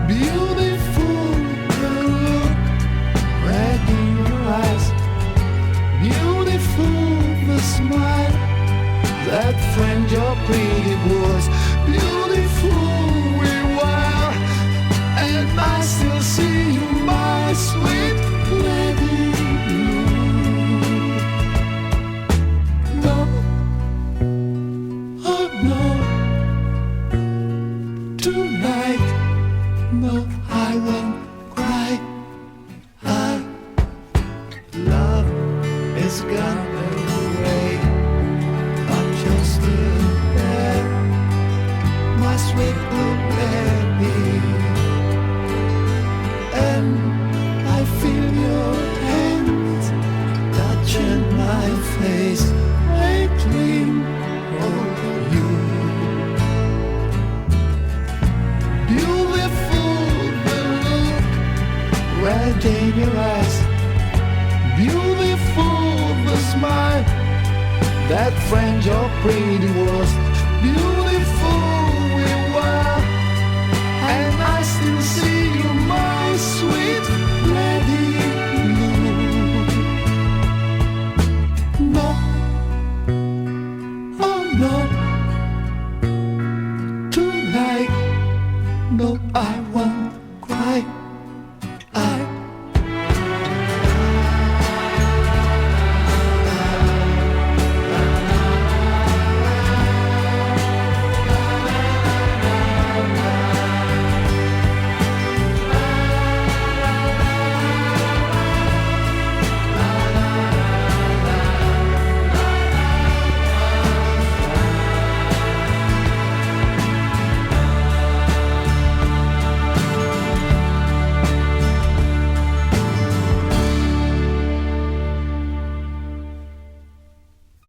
Beautiful the look red in your eyes, beautiful the smile that framed your pretty words, beautiful we were, and I still see you, my sweet lady blue. No, oh no, tonight, no, I won't cry. Love is gone away, but you're still there, my sweet blue baby. And I feel your hands touching my face. I dream of you. Beautiful the look red in your eyes, beautiful the smile that framed your pretty words, beautiful we were, and I still see you, my sweet lady blue. No, oh no, tonight, no, I